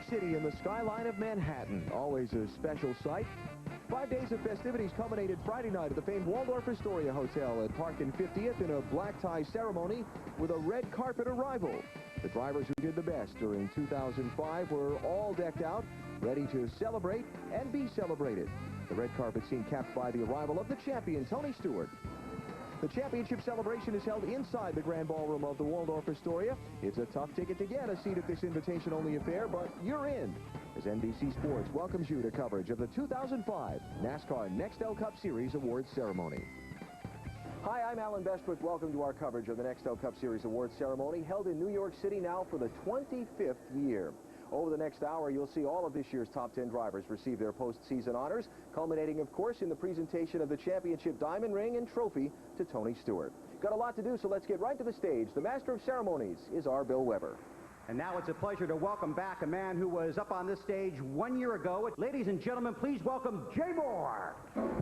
City in the skyline of Manhattan. Always a special sight. 5 days of festivities culminated Friday night at the famed Waldorf Astoria Hotel at Park and 50th in a black tie ceremony with a red carpet arrival. The drivers who did the best during 2005 were all decked out, ready to celebrate and be celebrated. The red carpet scene capped by the arrival of the champion, Tony Stewart. The championship celebration is held inside the grand ballroom of the Waldorf Astoria. It's a tough ticket to get a seat at this invitation-only affair, but you're in, as NBC Sports welcomes you to coverage of the 2005 NASCAR Nextel Cup Series Awards Ceremony. Hi, I'm Alan Bestwick. Welcome to our coverage of the Nextel Cup Series Awards Ceremony, held in New York City now for the 25th year. Over the next hour, you'll see all of this year's top 10 drivers receive their postseason honors, culminating, of course, in the presentation of the championship diamond ring and trophy to Tony Stewart. Got a lot to do, so let's get right to the stage. The master of ceremonies is our Bill Weber. And now it's a pleasure to welcome back a man who was up on this stage 1 year ago. Ladies and gentlemen, please welcome Jay Moore. Thanks,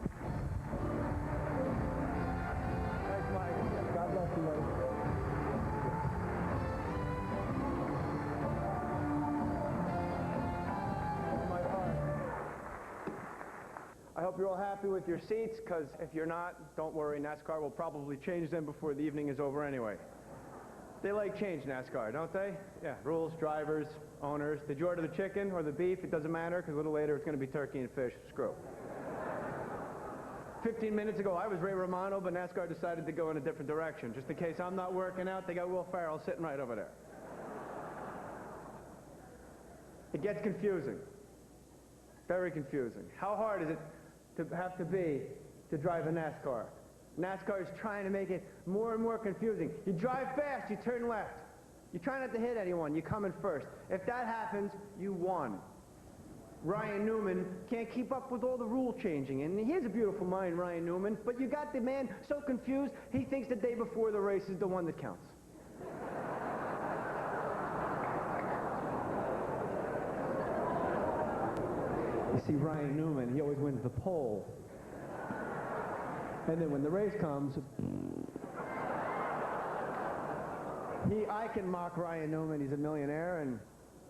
Mike. God bless you, buddy. I hope you're all happy with your seats, because if you're not, don't worry, NASCAR will probably change them before the evening is over anyway. They like change, NASCAR, don't they? Yeah, rules, drivers, owners. Did you order the chicken or the beef? It doesn't matter, because a little later it's going to be turkey and fish. Screw. 15 minutes ago, I was Ray Romano, but NASCAR decided to go in a different direction. Just in case I'm not working out, they got Will Ferrell sitting right over there. It gets confusing. Very confusing. How hard is it to have to be to drive a NASCAR? NASCAR is trying to make it more and more confusing. You drive fast, you turn left. You try not to hit anyone, you come in first. If that happens, you won. Ryan Newman can't keep up with all the rule changing, and he has a beautiful mind, Ryan Newman, but you got the man so confused, he thinks the day before the race is the one that counts. You see, Ryan Newman, he always wins the pole. And then when the race comes, I can mock Ryan Newman, he's a millionaire, and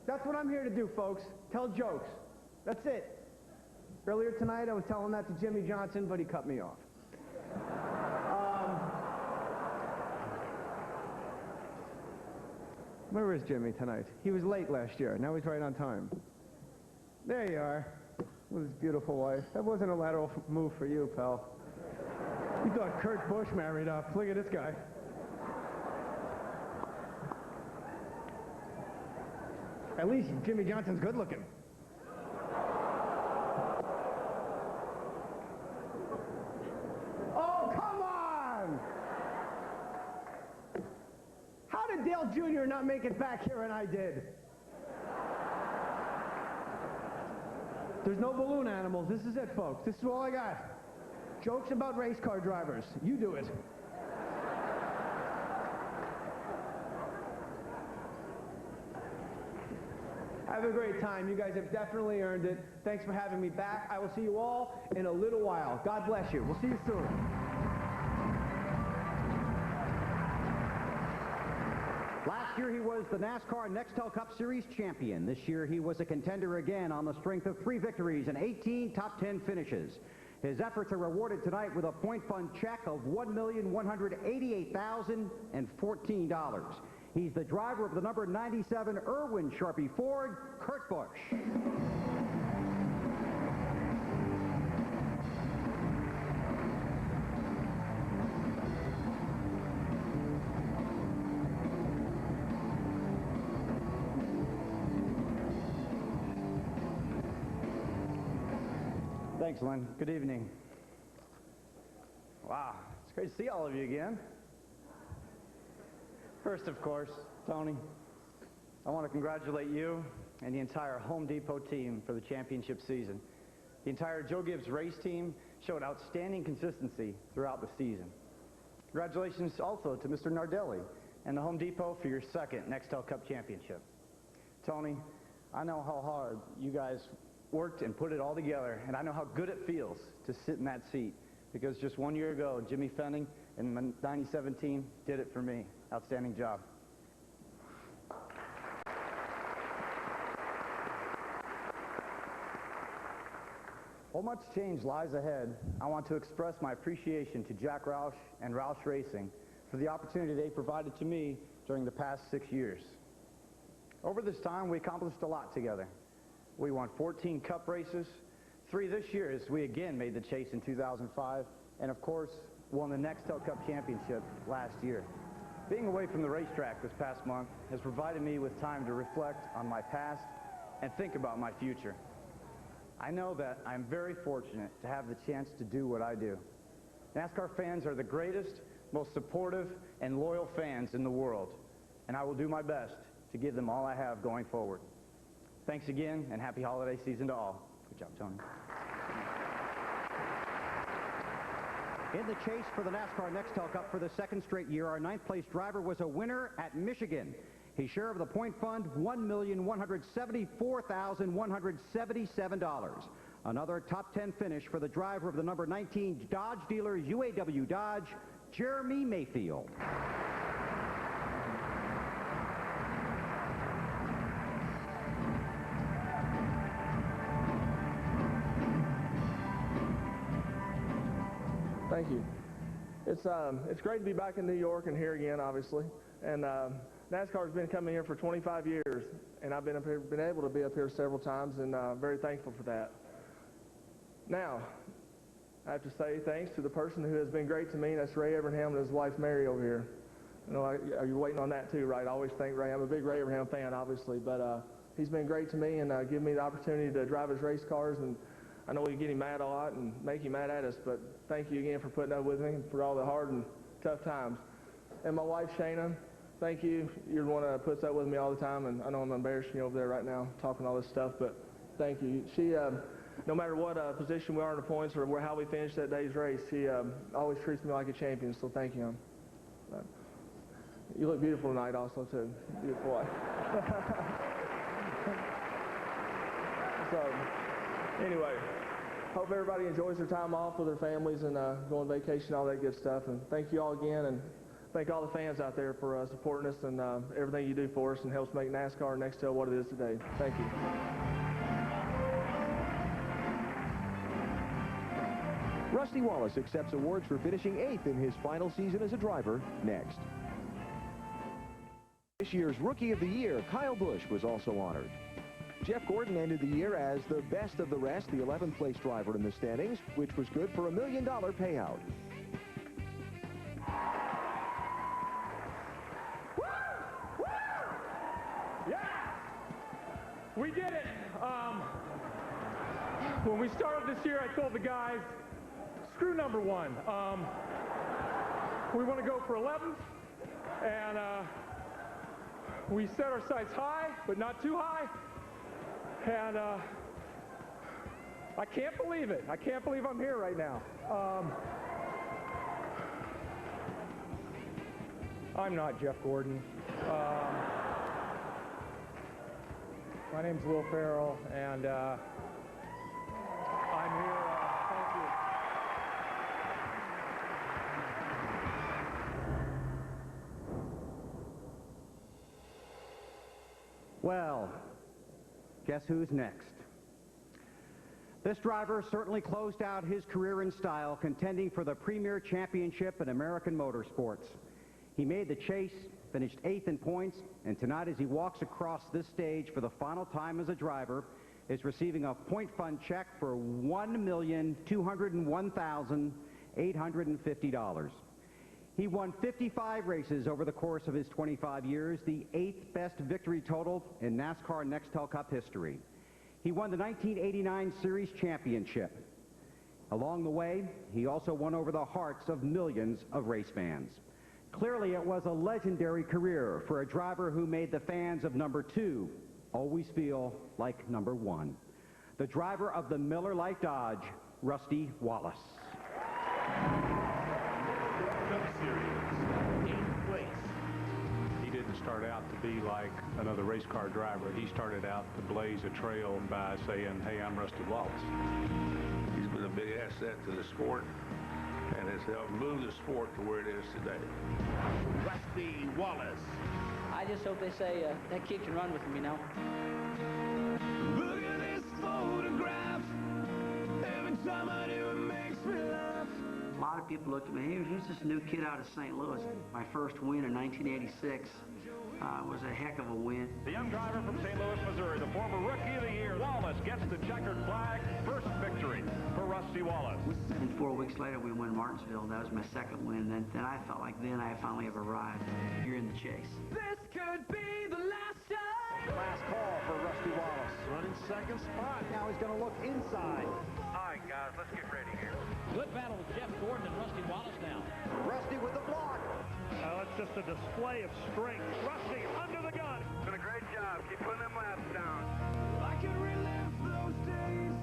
that's what I'm here to do, folks. Tell jokes. That's it. Earlier tonight, I was telling that to Jimmy Johnson, but he cut me off. Where is Jimmy tonight? He was late last year. Now he's right on time. There you are, with his beautiful wife. That wasn't a lateral move for you, pal. You thought Kurt Busch married up. Look at this guy. At least Jimmy Johnson's good looking. Oh, come on! How did Dale Jr. not make it back here and I did? There's no balloon animals. This is it, folks. This is all I got. Jokes about race car drivers. You do it. Have a great time. You guys have definitely earned it. Thanks for having me back. I will see you all in a little while. God bless you. We'll see you soon. Last year he was the NASCAR Nextel Cup Series champion. This year he was a contender again on the strength of 3 victories and 18 top 10 finishes. His efforts are rewarded tonight with a point fund check of $1,188,014. He's the driver of the number 97 Irwin Sharpie Ford, Kurt Busch. Thanks, Lynn. Good evening. Wow, it's great to see all of you again. First, of course, Tony, I want to congratulate you and the entire Home Depot team for the championship season. The entire Joe Gibbs race team showed outstanding consistency throughout the season. Congratulations also to Mr. Nardelli and the Home Depot for your second Nextel Cup championship. Tony, I know how hard you guys worked and put it all together, and I know how good it feels to sit in that seat, because just 1 year ago, Jimmy Fenning and the 97 team did it for me. Outstanding job. While much change lies ahead, I want to express my appreciation to Jack Roush and Roush Racing for the opportunity they provided to me during the past 6 years. Over this time, we accomplished a lot together. We won 14 Cup races, 3 this year as we again made the chase in 2005, and of course, won the Nextel Cup Championship last year. Being away from the racetrack this past month has provided me with time to reflect on my past and think about my future. I know that I'm very fortunate to have the chance to do what I do. NASCAR fans are the greatest, most supportive, and loyal fans in the world, and I will do my best to give them all I have going forward. Thanks again, and happy holiday season to all. Good job, Tony. In the chase for the NASCAR Nextel Cup for the second straight year, our 9th place driver was a winner at Michigan. His share of the point fund, $1,174,177. Another top 10 finish for the driver of the number 19 Dodge dealer UAW Dodge, Jeremy Mayfield. Thank you. It's great to be back in New York and here again, obviously. And NASCAR's been coming here for 25 years, and I've been able to be up here several times, and very thankful for that. Now, I have to say thanks to the person who has been great to me, and that's Ray Abraham and his wife Mary over here. You know, you're waiting on that too, right? I always thank Ray. I'm a big Ray Abraham fan, obviously, but he's been great to me and given me the opportunity to drive his race cars, and I know we get him mad a lot and make him mad at us, but thank you again for putting up with me and for all the hard and tough times. And my wife, Shana, thank you. You're the one that puts up with me all the time, and I know I'm embarrassing you over there right now talking all this stuff, but thank you. She, no matter what position we are in the points or how we finish that day's race, she always treats me like a champion, so thank you. You look beautiful tonight also, too. Beautiful wife. So, anyway, hope everybody enjoys their time off with their families and go on vacation, all that good stuff. And thank you all again, and thank all the fans out there for supporting us and everything you do for us and helps make NASCAR and Nextel what it is today. Thank you. Rusty Wallace accepts awards for finishing 8th in his final season as a driver next. This year's Rookie of the Year, Kyle Busch, was also honored. Jeff Gordon ended the year as the best of the rest, the 11th place driver in the standings, which was good for $1 million payout. Yeah! We did it! When we started this year, I told the guys, screw number 1. We want to go for 11th, and we set our sights high, but not too high. And I can't believe it. I can't believe I'm here right now. I'm not Jeff Gordon. My name's Will Farrell, and I'm here. Thank you. Well, guess who's next? This driver certainly closed out his career in style, contending for the premier championship in American motorsports. He made the chase, finished 8th in points, and tonight as he walks across this stage for the final time as a driver, is receiving a point fund check for $1,201,850. He won 55 races over the course of his 25 years, the 8th best victory total in NASCAR Nextel Cup history. He won the 1989 Series Championship. Along the way, he also won over the hearts of millions of race fans. Clearly, it was a legendary career for a driver who made the fans of number 2 always feel like number 1. The driver of the Miller Lite Dodge, Rusty Wallace. Cup Series, 8th place. He didn't start out to be like another race car driver. He started out to blaze a trail by saying, hey, I'm Rusty Wallace. He's been a big asset to the sport and has helped move the sport to where it is today. Rusty Wallace. I just hope they say that kid can run with him, you know. Look at this photograph. Every of people looked at me, who's this new kid out of St. Louis? My first win in 1986 was a heck of a win. The young driver from St. Louis, Missouri, the former Rookie of the Year, Wallace, gets the checkered flag. First victory for Rusty Wallace. And 4 weeks later, we won Martinsville. That was my second win. Then I felt like then I finally have arrived. You're in the chase. This could be the last time. Last call for Rusty Wallace. Running second spot. Now he's going to look inside. All right, guys, let's get ready here. Good battle with Jeff Gordon and Rusty Wallace now. Rusty with the block. It's just a display of strength. Rusty under the gun. Doing a great job. Keep putting them laps down. I can relive those days.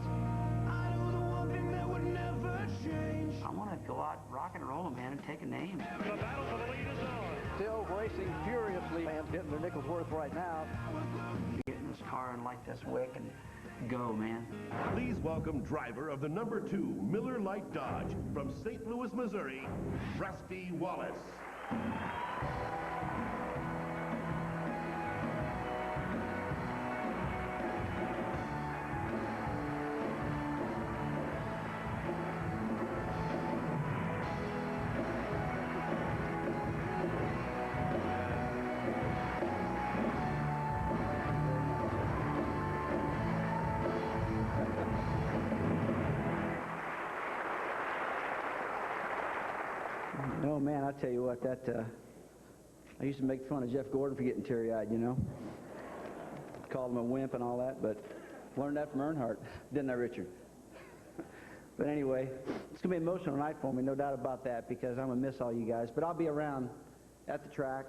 I know the one thing that would never change. I want to go out rock and roll, man, and take a name. The battle for the lead is on. Still racing furiously. Fans getting their nickels worth right now. Get in this car and light this wick and go, man. Please welcome driver of the number 2 Miller Lite Dodge from St. Louis, Missouri, Rusty Wallace. Oh, man, I tell you what, I used to make fun of Jeff Gordon for getting teary-eyed, you know. Called him a wimp and all that, but learned that from Earnhardt, didn't I, Richard? But anyway, it's going to be an emotional night for me, no doubt about that, because I'm going to miss all you guys. But I'll be around at the track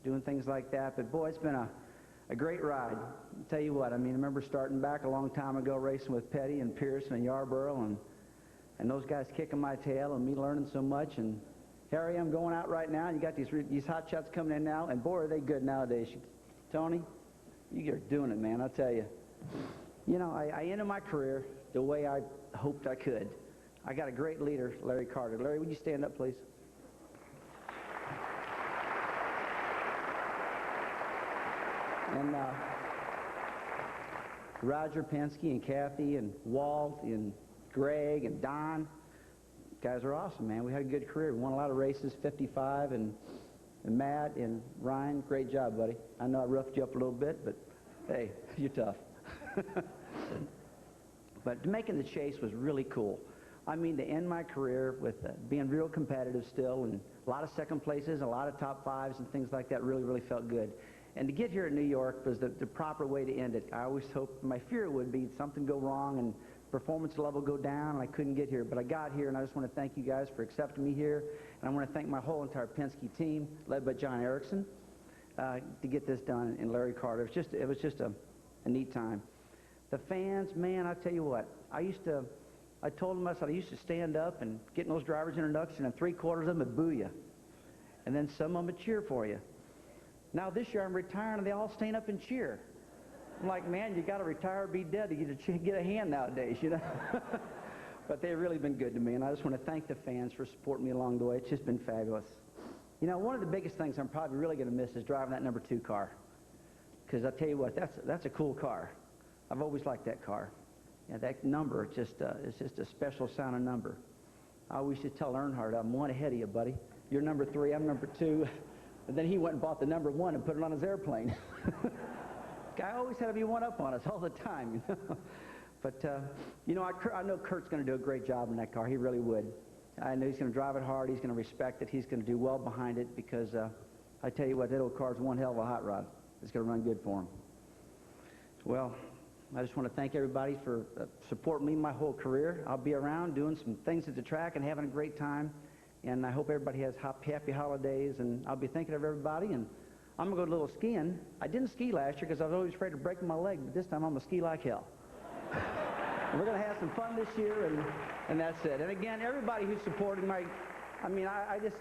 doing things like that. But, boy, it's been a great ride. I'll tell you what, I mean, I remember starting back a long time ago racing with Petty and Pearson and Yarborough and those guys kicking my tail and me learning so much. And Harry, I'm going out right now, and you got these hot shots coming in now, and boy, are they good nowadays. Tony, you're doing it, man, I'll tell you. You know, I ended my career the way I hoped I could. I got a great leader, Larry Carter. Larry, would you stand up, please? And Roger Penske and Kathy and Walt and Greg and Don, guys are awesome, man. We had a good career. We won a lot of races, 55, and Matt and Ryan, great job, buddy. I know I roughed you up a little bit, but hey, you're tough. But making the chase was really cool. I mean, to end my career with being real competitive still, and a lot of second places, a lot of top fives and things like that really, really felt good. And to get here in New York was the proper way to end it. I always hoped, my fear would be something go wrong and performance level go down, and I couldn't get here. But I got here, and I just want to thank you guys for accepting me here. And I want to thank my whole entire Penske team, led by John Erickson, to get this done, and Larry Carter. It was just a neat time. The fans, man, I tell you what, I told them, I said, I used to stand up and get in those driver's introduction, and 3/4 of them would boo you. And then some of them would cheer for you. Now this year I'm retiring, and they all stand up and cheer. I'm like, man, you got to retire or be dead to get a hand nowadays, you know. But they've really been good to me, and I just want to thank the fans for supporting me along the way. It's just been fabulous. You know, one of the biggest things I'm probably really going to miss is driving that number 2 car. Because I tell you what, that's a cool car. I've always liked that car. Yeah, that number, it's just a special sounding number. I always used to tell Earnhardt, I'm 1 ahead of you, buddy. You're number 3, I'm number 2. And then he went and bought the number 1 and put it on his airplane. Guy always had to be one up on us all the time, you know. But, you know, I know Kurt's going to do a great job in that car. He really would. I know he's going to drive it hard. He's going to respect it. He's going to do well behind it because I tell you what, that old car's one hell of a hot rod. It's going to run good for him. Well, I just want to thank everybody for supporting me my whole career. I'll be around doing some things at the track and having a great time. And I hope everybody has happy holidays. And I'll be thinking of everybody. And I'm going to go a little skiing. I didn't ski last year because I was always afraid of breaking my leg. But this time I'm going to ski like hell. And we're going to have some fun this year. And that's it. And again, everybody who's supporting my... I mean, I just...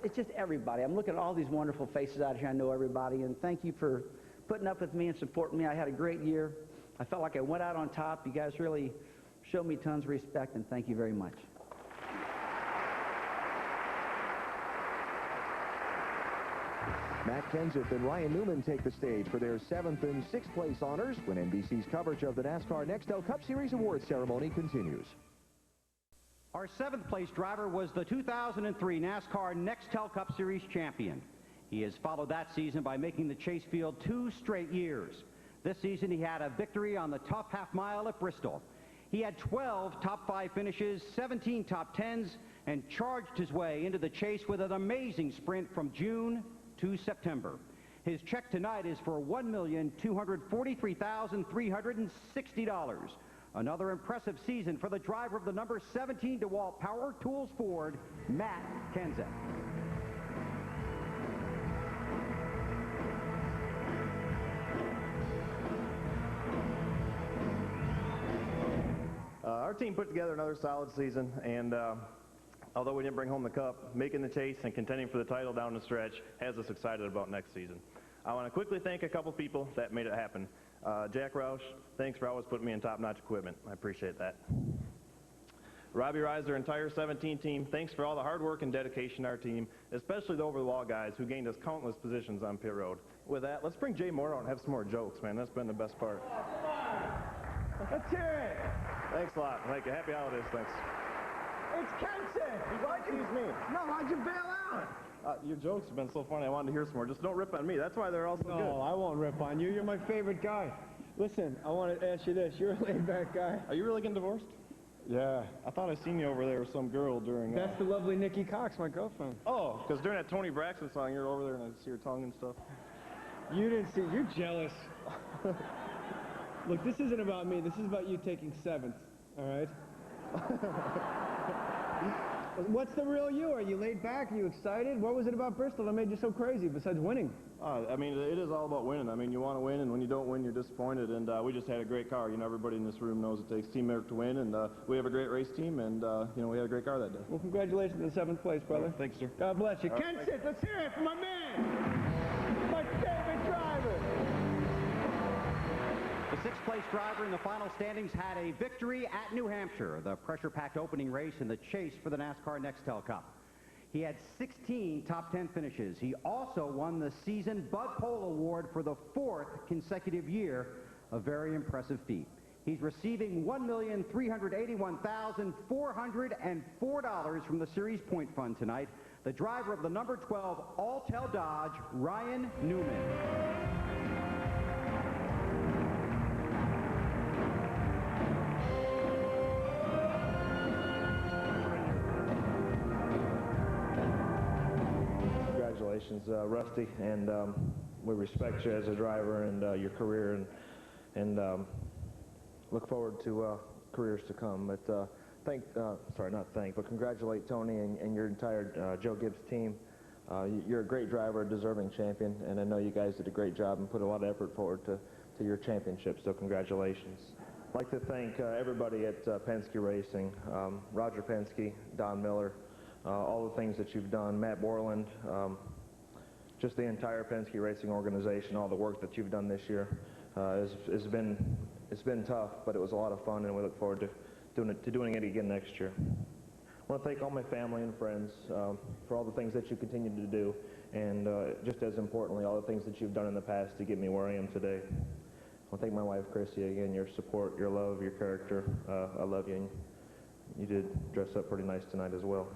it's just everybody. I'm looking at all these wonderful faces out here. I know everybody. And thank you for putting up with me and supporting me. I had a great year. I felt like I went out on top. You guys really showed me tons of respect, and thank you very much. Matt Kenseth and Ryan Newman take the stage for their 7th and 6th place honors when NBC's coverage of the NASCAR Nextel Cup Series Awards ceremony continues. Our 7th place driver was the 2003 NASCAR Nextel Cup Series champion. He has followed that season by making the chase field 2 straight years. This season he had a victory on the tough half mile at Bristol. He had 12 top 5 finishes, 17 top 10s, and charged his way into the chase with an amazing sprint from June to September. His check tonight is for $1,243,360. Another impressive season for the driver of the number 17 DeWalt Power Tools Ford, Matt Kenseth. Our team put together another solid season, and although we didn't bring home the cup, making the chase and contending for the title down the stretch has us excited about next season. I want to quickly thank a couple people that made it happen. Jack Roush, thanks for always putting me in top-notch equipment. I appreciate that. Robbie Reiser, entire 17 team, thanks for all the hard work and dedication to our team, especially the over-the-wall guys who gained us countless positions on pit road. With that, let's bring Jay Moore out and have some more jokes, man. That's been the best part. Let's hear it. Thanks a lot. Thank you. Happy holidays. Thanks. It's Kenseth. Excuse me. No, why'd you bail out? Your jokes have been so funny. I wanted to hear some more. Just don't rip on me. That's why they're all so good. No, I won't rip on you. You're my favorite guy. Listen, I want to ask you this. You're a laid-back guy. Are you really getting divorced? Yeah. I thought I seen you over there with some girl during... That's the lovely Nikki Cox, my girlfriend. Oh, because during that Tony Braxton song, you're over there and I see your tongue and stuff. You didn't see... You're jealous. Look, this isn't about me. This is about you taking 7th, all right? What's the real you? Are you laid back? Are you excited? What was it about Bristol that made you so crazy besides winning? I mean, it is all about winning. I mean, you want to win, and when you don't win, you're disappointed. And we just had a great car. You know, everybody in this room knows it takes teamwork to win, and we have a great race team, and, you know, we had a great car that day. Well, congratulations on 7th place, brother. Thanks, sir. God bless you. Kenseth, let's hear it for my man, my favorite driver. The 6th place driver in the final standings had a victory at New Hampshire, the pressure-packed opening race in the chase for the NASCAR Nextel Cup. He had 16 top 10 finishes. He also won the season Bud Pole Award for the 4th consecutive year, a very impressive feat. He's receiving $1,381,404 from the series point fund tonight. The driver of the number 12 Alltel Dodge, Ryan Newman. Congratulations, Rusty, and we respect you as a driver and your career, and look forward to careers to come. But congratulate Tony and your entire Joe Gibbs team. You're a great driver, a deserving champion, and I know you guys did a great job and put a lot of effort forward to your championship, so congratulations. I'd like to thank everybody at Penske Racing, Roger Penske, Don Miller, all the things that you've done, Matt Borland, just the entire Penske Racing organization, all the work that you've done this year. It's been tough, but it was a lot of fun, and we look forward to doing it again next year. I want to thank all my family and friends for all the things that you continue to do, and just as importantly, all the things that you've done in the past to get me where I am today. I want to thank my wife, Chrissy, again, your support, your love, your character. I love you, and you did dress up pretty nice tonight as well.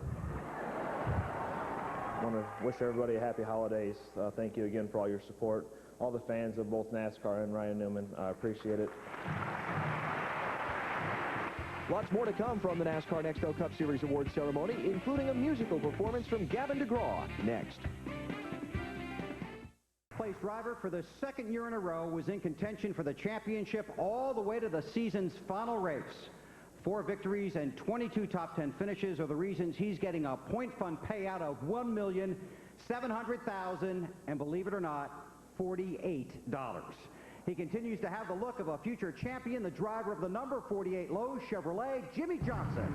I want to wish everybody a happy holidays. Thank you again for all your support. All the fans of both NASCAR and Ryan Newman, I appreciate it. Lots more to come from the NASCAR Nextel Cup Series Awards ceremony, including a musical performance from Gavin DeGraw. Next. Place driver for the 2nd year in a row was in contention for the championship all the way to the season's final race. 4 victories and 22 top 10 finishes are the reasons he's getting a point fund payout of $1,700,000 and, believe it or not, $48. He continues to have the look of a future champion, the driver of the number 48 Lowe's Chevrolet, Jimmy Johnson.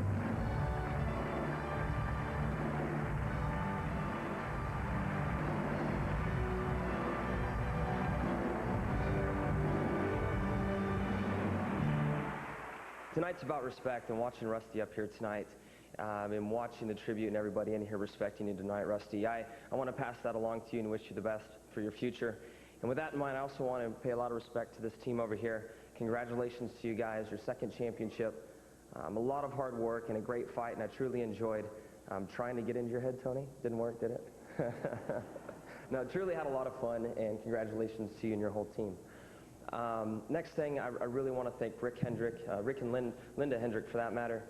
Tonight's about respect, and watching Rusty up here tonight, and watching the tribute and everybody in here respecting you tonight, Rusty. I want to pass that along to you and wish you the best for your future. And with that in mind, I also want to pay a lot of respect to this team over here. Congratulations to you guys, your 2nd championship. A lot of hard work and a great fight, and I truly enjoyed trying to get into your head, Tony. Didn't work, did it? No, truly had a lot of fun, and congratulations to you and your whole team. Next thing, I really want to thank Rick and Linda Hendrick for that matter.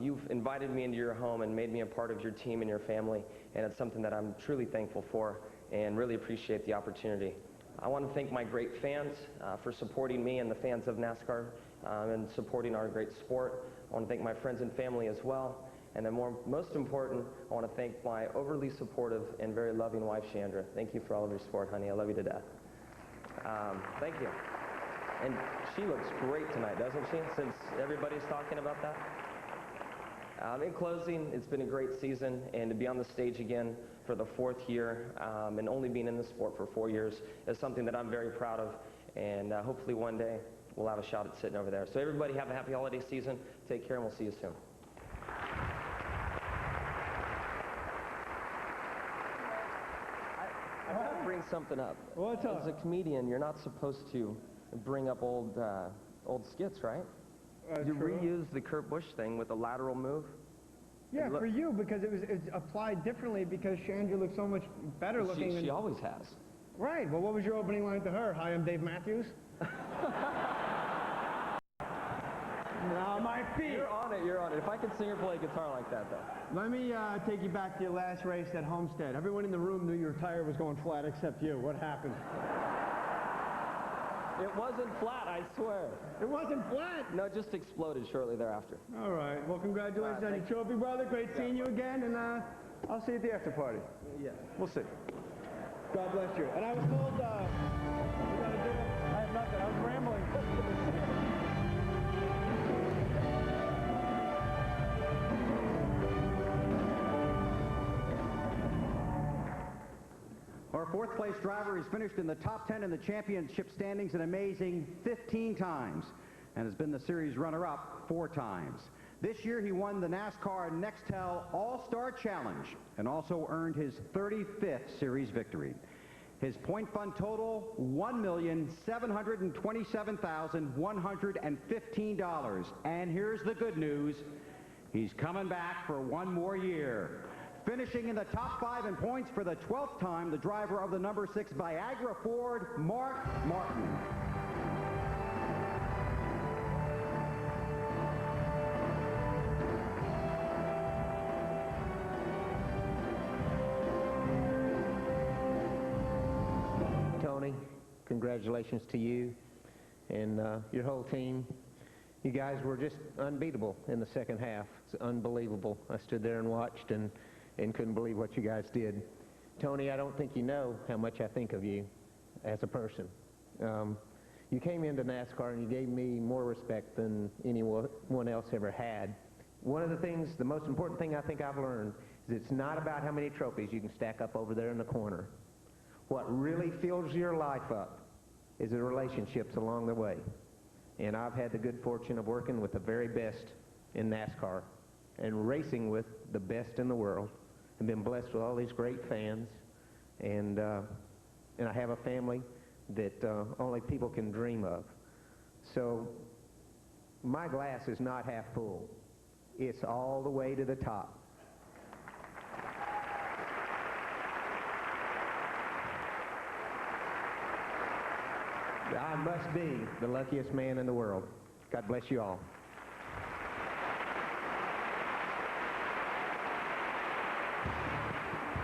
You've invited me into your home and made me a part of your team and your family, and it's something that I'm truly thankful for and really appreciate the opportunity. I want to thank my great fans for supporting me and the fans of NASCAR and supporting our great sport. I want to thank my friends and family as well. And then most important, I want to thank my overly supportive and very loving wife, Chandra. Thank you for all of your support, honey. I love you to death. Thank you. And she looks great tonight, doesn't she, since everybody's talking about that? In closing, it's been a great season, and to be on the stage again for the 4th year and only being in the sport for 4 years is something that I'm very proud of, and hopefully one day we'll have a shot at sitting over there. So everybody have a happy holiday season. Take care, and we'll see you soon. I got to bring something up. What's up? As a comedian, you're not supposed to bring up old skits, right? You reuse the Kurt Busch thing with a lateral move? Yeah, for you, because it's applied differently because Chandra looks so much better looking. She always has. Right. Well, what was your opening line to her? Hi, I'm Dave Matthews. Now my feet. You're on it, you're on it. If I could sing or play guitar like that, though. Let me take you back to your last race at Homestead. Everyone in the room knew your tire was going flat except you. What happened? It wasn't flat, I swear. It wasn't flat? No, it just exploded shortly thereafter. All right. Well, congratulations on your trophy, brother. Great seeing you again, and I'll see you at the after party. Yeah. We'll see. God bless you. And I was told, you gotta do it. I have nothing. I was rambling. Our 4th place driver has finished in the top 10 in the championship standings an amazing 15 times and has been the series runner-up 4 times. This year he won the NASCAR Nextel All-Star Challenge and also earned his 35th series victory. His point fund total, $1,727,115. And here's the good news. He's coming back for 1 more year. Finishing in the top 5 in points for the 12th time, the driver of the number 6 Viagra Ford, Mark Martin. Tony, congratulations to you and your whole team. You guys were just unbeatable in the second half. It's unbelievable. I stood there and watched and couldn't believe what you guys did. Tony, I don't think you know how much I think of you as a person. You came into NASCAR and you gave me more respect than anyone else ever had. One of the things, the most important thing I think I've learned is it's not about how many trophies you can stack up over there in the corner. What really fills your life up is the relationships along the way. And I've had the good fortune of working with the very best in NASCAR and racing with the best in the world. I've been blessed with all these great fans, and I have a family that only people can dream of. So my glass is not half full. It's all the way to the top. I must be the luckiest man in the world. God bless you all.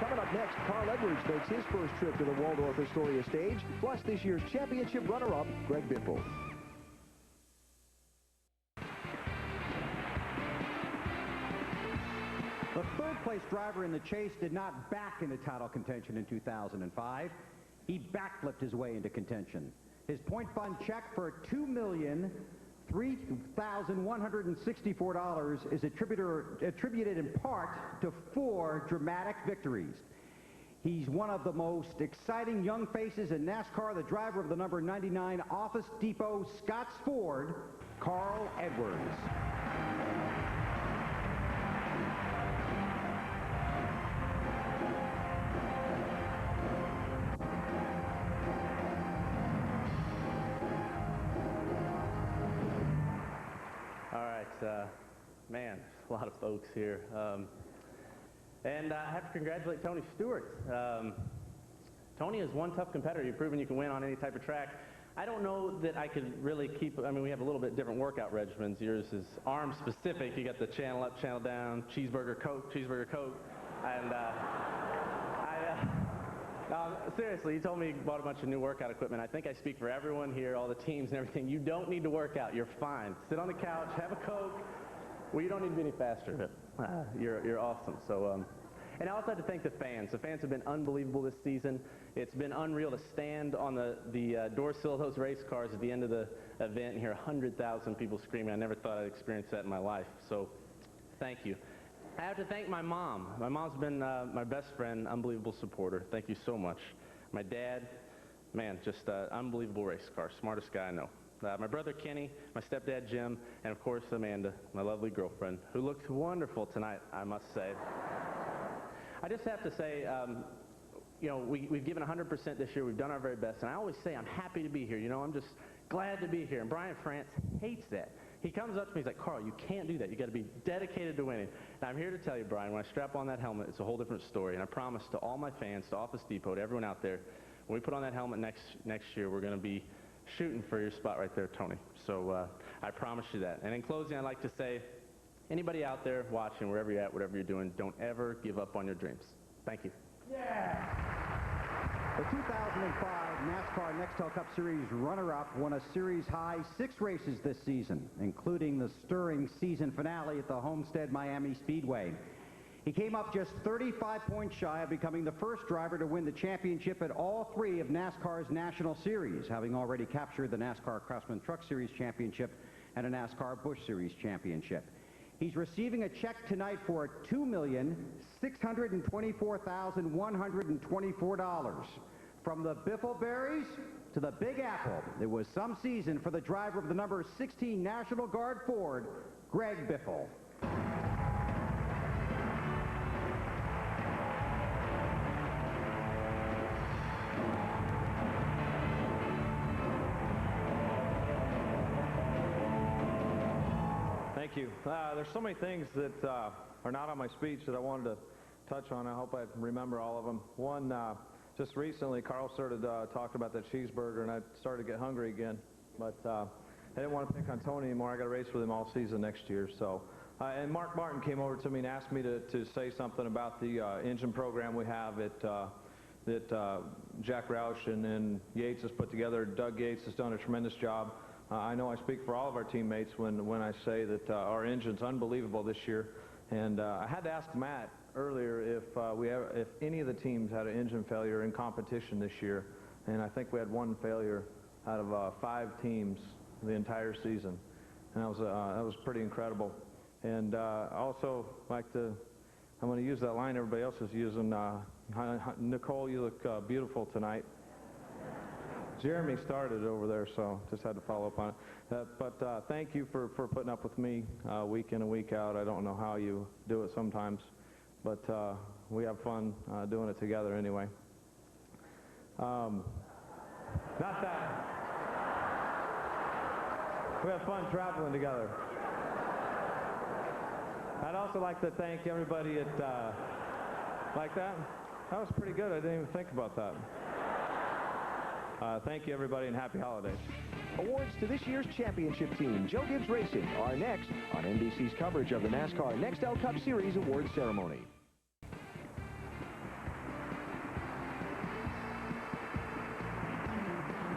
Coming up next, Carl Edwards makes his first trip to the Waldorf Astoria stage, plus this year's championship runner-up, Greg Biffle. The 3rd place driver in the chase did not back into title contention in 2005. He backflipped his way into contention. His point fund check for $2,003,164 is attributed in part to 4 dramatic victories. He's one of the most exciting young faces in NASCAR, the driver of the number 99 Office Depot Scotts Ford, Carl Edwards. Man, a lot of folks here. And I have to congratulate Tony Stewart. Tony is one tough competitor. You've proven you can win on any type of track. I don't know that I could really keep, I mean, we have a little bit different workout regimens. Yours is arm specific. You got the channel up, channel down, cheeseburger, Coke. And seriously, you told me you bought a bunch of new workout equipment. I think I speak for everyone here, all the teams and everything. You don't need to work out. You're fine. Sit on the couch, have a Coke. Well, you don't need to be any faster. You're awesome. So, and I also have to thank the fans. The fans have been unbelievable this season. It's been unreal to stand on the door sill of those race cars at the end of the event and hear 100,000 people screaming. I never thought I'd experience that in my life. So, thank you. I have to thank my mom. My mom's been my best friend, unbelievable supporter. Thank you so much. My dad, man, just unbelievable race car, smartest guy I know. My brother Kenny, my stepdad Jim, and of course Amanda, my lovely girlfriend, who looked wonderful tonight, I must say. I just have to say, you know, we've given 100% this year. We've done our very best, and I always say I'm happy to be here. You know, I'm just glad to be here. And Brian France hates that. He comes up to me, he's like, Carl, you can't do that. You got to be dedicated to winning. And I'm here to tell you, Brian, when I strap on that helmet, it's a whole different story. And I promise to all my fans, to Office Depot, to everyone out there, when we put on that helmet next year, we're going to be shooting for your spot right there, Tony. So I promise you that. And in closing, I'd like to say, anybody out there watching, wherever you're at, whatever you're doing, don't ever give up on your dreams. Thank you. The 2005 NASCAR Nextel Cup Series runner-up won a series-high 6 races this season, including the stirring season finale at the Homestead Miami Speedway. He came up just 35 points shy of becoming the first driver to win the championship at all 3 of NASCAR's national series, having already captured the NASCAR Craftsman Truck Series Championship and a NASCAR Busch Series Championship. He's receiving a check tonight for $2,624,124. From the Biffleberries to the Big Apple, it was some season for the driver of the number 16 National Guard Ford, Greg Biffle. Thank you. There's so many things that are not on my speech that I wanted to touch on. I hope I remember all of them. One, just recently, Carl started talking about that cheeseburger, and I started to get hungry again. But I didn't want to pick on Tony anymore. I got to race with him all season next year. So, and Mark Martin came over to me and asked me to say something about the engine program we have that Jack Roush and Yates has put together. Doug Yates has done a tremendous job. I know I speak for all of our teammates when I say that our engine's unbelievable this year. And I had to ask Matt earlier if any of the teams had an engine failure in competition this year. And I think we had 1 failure out of 5 teams the entire season. And that was pretty incredible. And also like to, I'm going to use that line everybody else is using. Nicole, you look beautiful tonight. Jeremy started over there, so just had to follow up on it. But thank you for putting up with me week in and week out. I don't know how you do it sometimes, but we have fun doing it together anyway. Not that. We have fun traveling together. I'd also like to thank everybody at, like that? That was pretty good. I didn't even think about that. Thank you, everybody, and happy holidays. Awards to this year's championship team, Joe Gibbs Racing, are next on NBC's coverage of the NASCAR Nextel Cup Series Awards ceremony.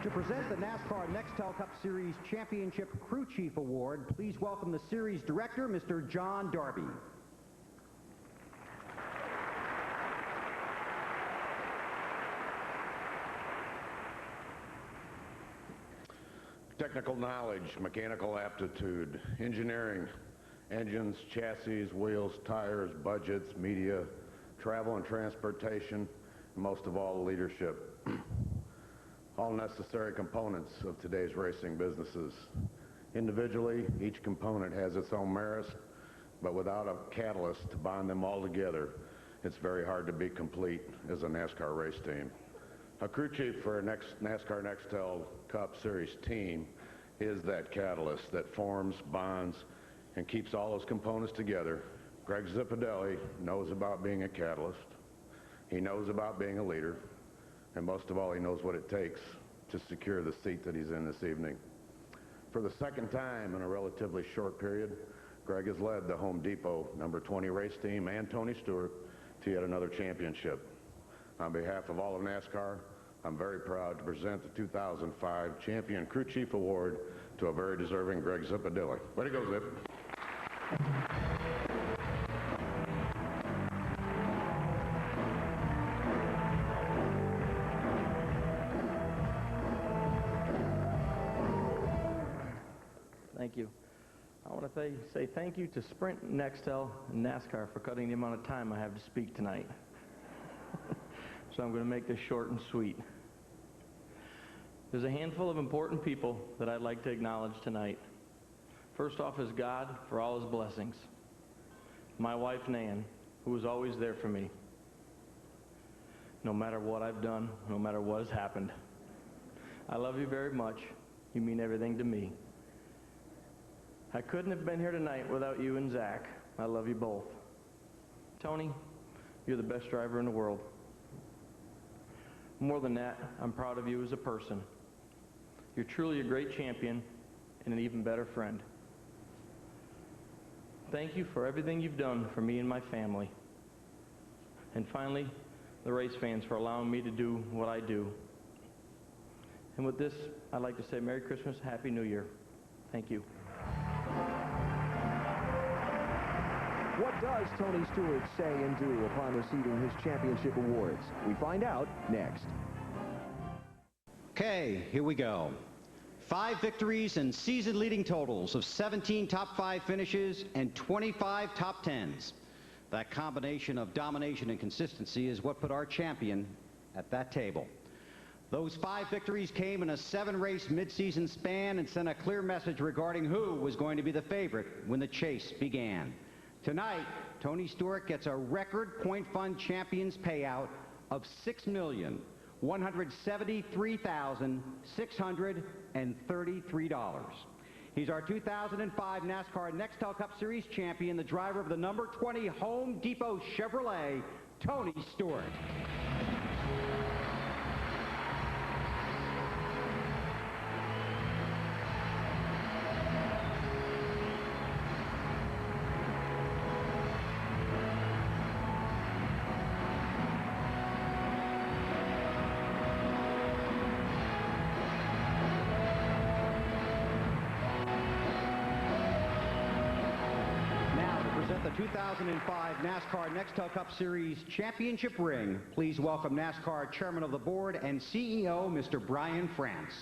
To present the NASCAR Nextel Cup Series Championship Crew Chief Award, please welcome the series director, Mr. John Darby. Technical knowledge, mechanical aptitude, engineering, engines, chassis, wheels, tires, budgets, media, travel and transportation, and most of all, leadership. All necessary components of today's racing businesses. Individually, each component has its own merits, but without a catalyst to bond them all together, it's very hard to be complete as a NASCAR race team. A crew chief for a NASCAR Nextel Cup Series team is that catalyst that forms, bonds, and keeps all those components together. Greg Zipadelli knows about being a catalyst. He knows about being a leader. And most of all, he knows what it takes to secure the seat that he's in this evening. For the second time in a relatively short period, Greg has led the Home Depot number 20 race team and Tony Stewart to yet another championship. On behalf of all of NASCAR, I'm very proud to present the 2005 Champion Crew Chief Award to a very deserving Greg Zipadelli. Way to go, Zip. Thank you. I want to say thank you to Sprint, Nextel, and NASCAR for cutting the amount of time I have to speak tonight. So I'm going to make this short and sweet. There's a handful of important people that I'd like to acknowledge tonight. First off is God for all his blessings. My wife, Nan, who is always there for me. No matter what I've done, no matter what has happened. I love you very much. You mean everything to me. I couldn't have been here tonight without you and Zach. I love you both. Tony, you're the best driver in the world. More than that, I'm proud of you as a person. You're truly a great champion and an even better friend. Thank you for everything you've done for me and my family. And finally, the race fans for allowing me to do what I do. And with this, I'd like to say Merry Christmas, Happy New Year. Thank you. What does Tony Stewart say and do upon receiving his championship awards? We find out next. Okay, here we go. 5 victories and season-leading totals of 17 top 5 finishes and 25 top 10s. That combination of domination and consistency is what put our champion at that table. Those 5 victories came in a 7-race midseason span and sent a clear message regarding who was going to be the favorite when the chase began. Tonight, Tony Stewart gets a record point fund champions payout of $6,173,633. He's our 2005 NASCAR Nextel Cup Series champion, the driver of the number 20 Home Depot Chevrolet, Tony Stewart. The 2005 NASCAR Nextel Cup Series championship ring. Please welcome NASCAR Chairman of the Board and CEO, Mr. Brian France.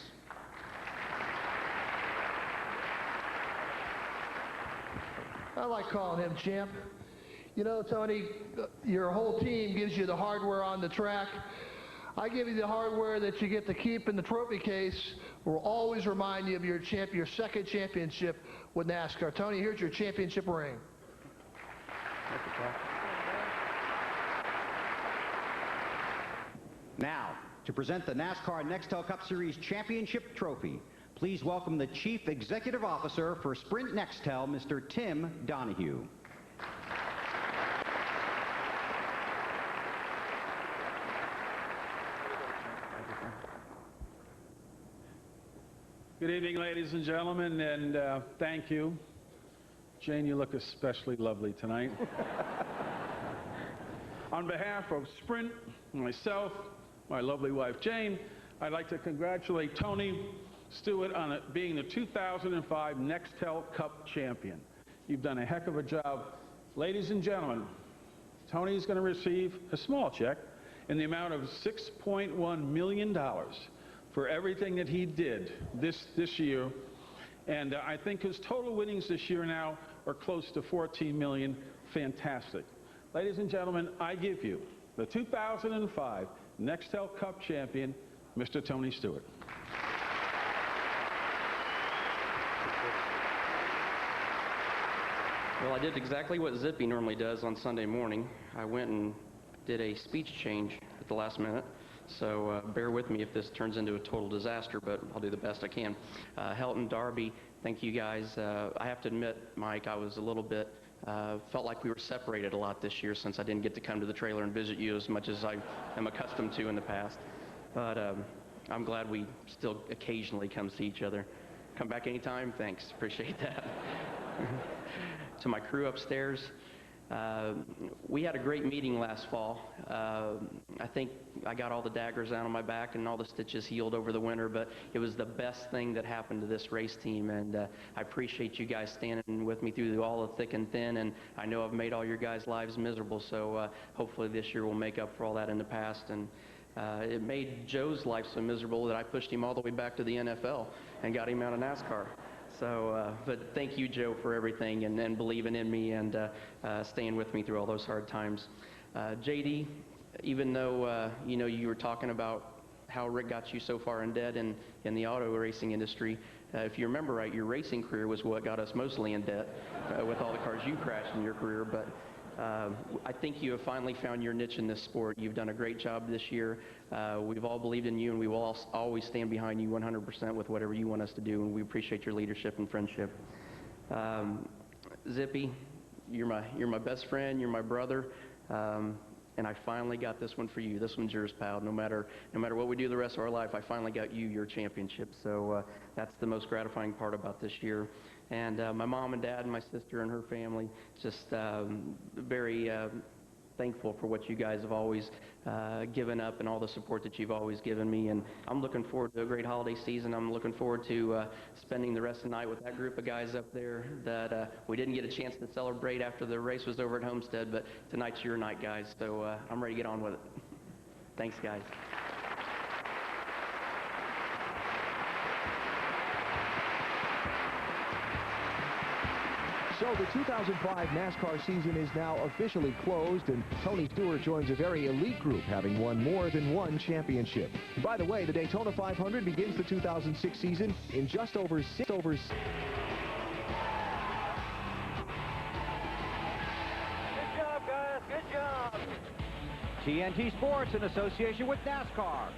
I like calling him champ. You know, Tony, your whole team gives you the hardware on the track. I give you the hardware that you get to keep in the trophy case. We'll always remind you of your second championship with NASCAR. Tony, here's your championship ring. Now, to present the NASCAR Nextel Cup Series Championship Trophy, please welcome the Chief Executive Officer for Sprint Nextel, Mr. Tim Donahue. Good evening, ladies and gentlemen, and thank you. Jane, you look especially lovely tonight. On behalf of Sprint, myself, my lovely wife Jane, I'd like to congratulate Tony Stewart on being the 2005 Nextel Cup champion. You've done a heck of a job. Ladies and gentlemen, Tony's going to receive a small check in the amount of $6.1 million for everything that he did this year. And I think his total winnings this year now are close to $14 million. Fantastic. Ladies and gentlemen, I give you the 2005 Nextel Cup champion, Mr. Tony Stewart. Well, I did exactly what Zippy normally does on Sunday morning. I went and did a speech change at the last minute. So bear with me if this turns into a total disaster, but I'll do the best I can. Helton, Darby, Thank you guys. I have to admit, Mike, I was a little bit, felt like we were separated a lot this year since I didn't get to come to the trailer and visit you as much as I am accustomed to in the past. But I'm glad we still occasionally come see each other. Come back anytime? Thanks. Appreciate that. To my crew upstairs, we had a great meeting last fall. I think I got all the daggers out on my back and all the stitches healed over the winter, but it was the best thing that happened to this race team, and I appreciate you guys standing with me through all the thick and thin, and I know I've made all your guys' lives miserable, so hopefully this year we'll make up for all that in the past. And it made Joe's life so miserable that I pushed him all the way back to the NFL and got him out of NASCAR. So, but thank you, Joe, for everything and believing in me and staying with me through all those hard times. JD, even though, you know, you were talking about how Rick got you so far in debt in the auto racing industry, if you remember right, your racing career was what got us mostly in debt with all the cars you crashed in your career. But I think you have finally found your niche in this sport. You've done a great job this year. We've all believed in you, and we will always stand behind you 100% with whatever you want us to do, and we appreciate your leadership and friendship. Zippy, you're my best friend, you're my brother, and I finally got this one for you. This one's yours, pal. No matter what we do the rest of our life, I finally got you your championship. So that's the most gratifying part about this year. And my mom and dad and my sister and her family, just very thankful for what you guys have always given up and all the support that you've always given me. And I'm looking forward to a great holiday season. I'm looking forward to spending the rest of the night with that group of guys up there that we didn't get a chance to celebrate after the race was over at Homestead, but tonight's your night, guys. So I'm ready to get on with it. Thanks, guys. So the 2005 NASCAR season is now officially closed, and Tony Stewart joins a very elite group, having won more than one championship. And by the way, the Daytona 500 begins the 2006 season in just over Good job, guys. Good job. TNT Sports in association with NASCAR.